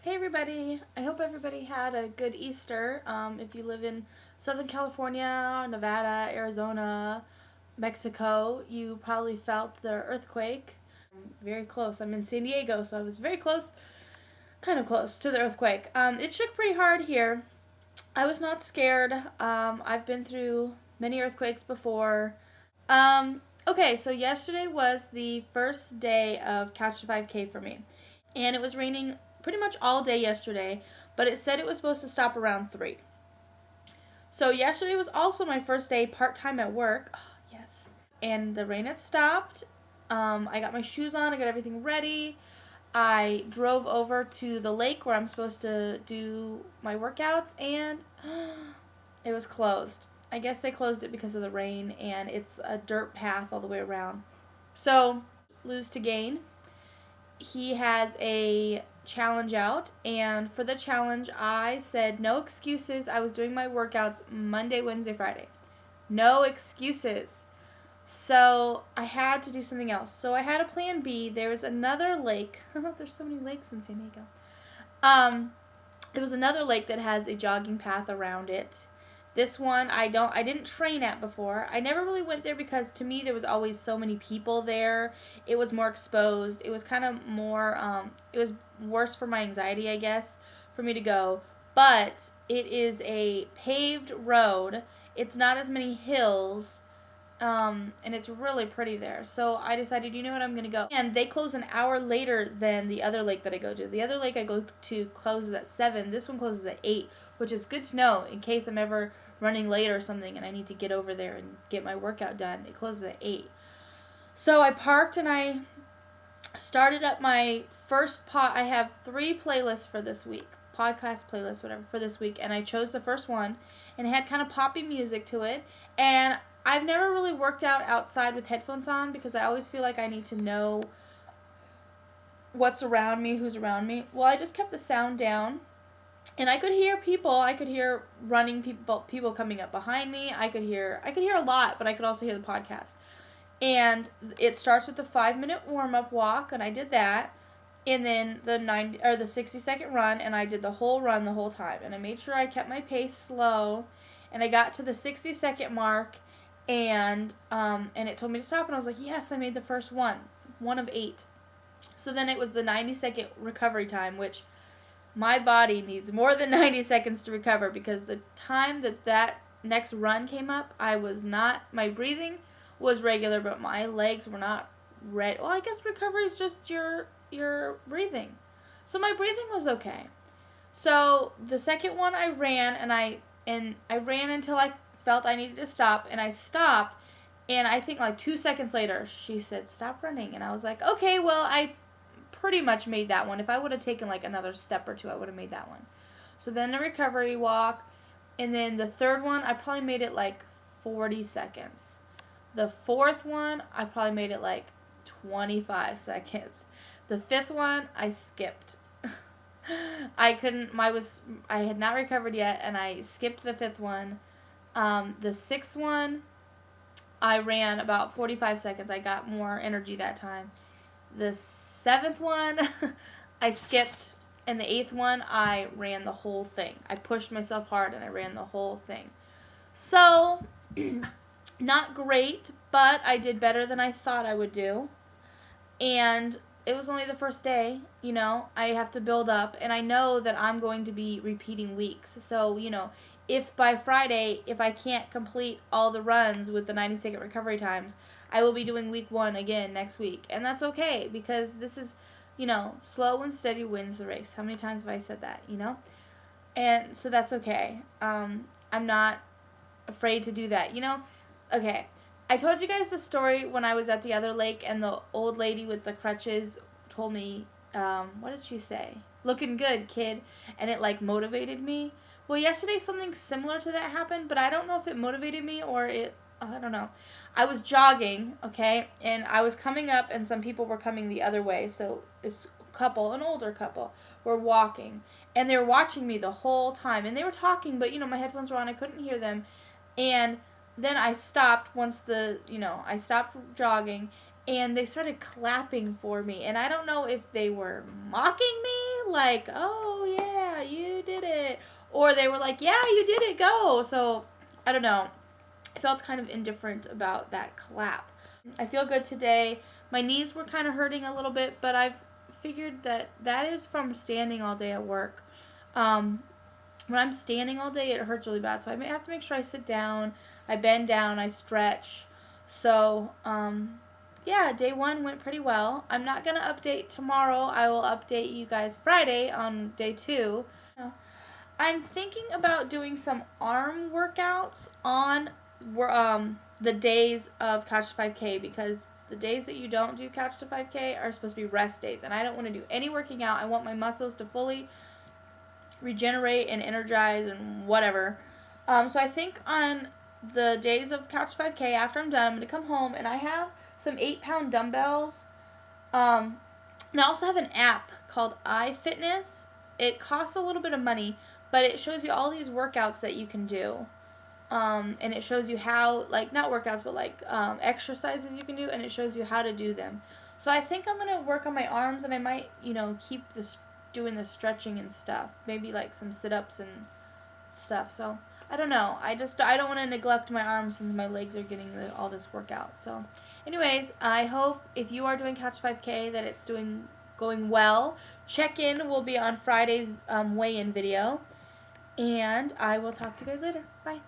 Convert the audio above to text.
Hey everybody, I hope everybody had a good Easter. If you live in Southern California, Nevada, Arizona, Mexico, you probably felt the earthquake. Very close. I'm in San Diego, so I was very close, kind of close to the earthquake. It shook pretty hard here. I was not scared. I've been through many earthquakes before. Okay, so yesterday was the first day of Couch to 5K for me. And it was raining pretty much all day yesterday, but it said it was supposed to stop around 3. So yesterday was also my first day part-time at work. Oh, yes. And the rain had stopped. I got my shoes on. I got everything ready. I drove over to the lake where I'm supposed to do my workouts, and it was closed. I guess they closed it because of the rain, and it's a dirt path all the way around. So, lose to gain. He has a challenge out, and for the challenge I said no excuses. I was doing my workouts Monday, Wednesday, Friday. No excuses. So I had to do something else. So I had a plan B. There was another lake. There's so many lakes in San Diego. There was another lake that has a jogging path around it. This one I didn't train at before. I never really went there because to me there was always so many people there. It was more exposed. It was kind of more, it was worse for my anxiety, I guess, for me to go. But it is a paved road. It's not as many hills, and it's really pretty there. So I decided, you know what, I'm going to go. And they close an hour later than the other lake that I go to. The other lake I go to closes at 7. This one closes at 8, which is good to know in case I'm ever running late or something and I need to get over there and get my workout done. It closes at 8. So I parked and I started up my first I have 3 playlists for this week. Podcast playlists, whatever, for this week. And I chose the first one, and it had kind of poppy music to it. And I've never really worked out outside with headphones on because I always feel like I need to know what's around me, who's around me. Well, I just kept the sound down. And I could hear people. I could hear running people coming up behind me. I could hear a lot, but I could also hear the podcast. And it starts with the 5-minute warm-up walk, and I did that. And then the 60-second run, and I did the whole run the whole time. And I made sure I kept my pace slow. And I got to the 60-second mark, and it told me to stop, and I was like, yes, I made the first one of 8. So then it was the 90-second recovery time, which my body needs more than 90 seconds to recover because the time that next run came up, my breathing was regular, but my legs were not ready. Well, I guess recovery is just your breathing. So my breathing was okay. So the second one I ran, and I ran until I felt I needed to stop, and I stopped, and I think like 2 seconds later, she said, stop running, and I was like, okay, well, I pretty much made that one. If I would have taken like another step or 2, I would have made that one. So then the recovery walk, and then the third one, I probably made it like 40 seconds. The fourth one, I probably made it like 25 seconds. The fifth one, I skipped. I had not recovered yet, and I skipped the fifth one. The sixth one, I ran about 45 seconds. I got more energy that time. The seventh one, I skipped, and the 8th one, I ran the whole thing. I pushed myself hard, and I ran the whole thing. So, not great, but I did better than I thought I would do. And it was only the first day, I have to build up, and I know that I'm going to be repeating weeks. So, if by Friday, if I can't complete all the runs with the 90-second recovery times, I will be doing week 1 again next week. And that's okay, because this is, slow and steady wins the race. How many times have I said that, And so that's okay. I'm not afraid to do that, Okay, I told you guys the story when I was at the other lake, and the old lady with the crutches told me, what did she say? Looking good, kid. And it, motivated me. Well, yesterday something similar to that happened, but I don't know if it motivated me or I don't know. I was jogging, okay, and I was coming up, and some people were coming the other way. So this couple, an older couple, were walking, and they were watching me the whole time, and they were talking, but my headphones were on, I couldn't hear them. And then I stopped once I stopped jogging, and they started clapping for me. And I don't know if they were mocking me, like, oh yeah, you did it, or they were like, yeah, you did it, go. So I don't know. I felt kind of indifferent about that clap. I feel good today. My knees were kind of hurting a little bit, but I've figured that that is from standing all day at work. Um, when I'm standing all day, it hurts really bad. So I may have to make sure I sit down, I bend down, I stretch. So, yeah, day one went pretty well. I'm not going to update tomorrow. I will update you guys Friday on day two. I'm thinking about doing some arm workouts on the days of Couch to 5K, because the days that you don't do Couch to 5K are supposed to be rest days, and I don't want to do any working out. I want my muscles to fully regenerate and energize and whatever. So I think on the days of Couch 5K, after I'm done, I'm going to come home and I have some 8-pound dumbbells. And I also have an app called iFitness. It costs a little bit of money, but it shows you all these workouts that you can do. And it shows you how, like, not workouts, but like exercises you can do, and it shows you how to do them. So I think I'm going to work on my arms, and I might, keep doing the stretching and stuff. Maybe like some sit-ups and stuff. So I don't know. I don't want to neglect my arms since my legs are getting all this workout. So anyways, I hope if you are doing Couch 5K that it's going well. Check-in will be on Friday's weigh-in video. And I will talk to you guys later. Bye.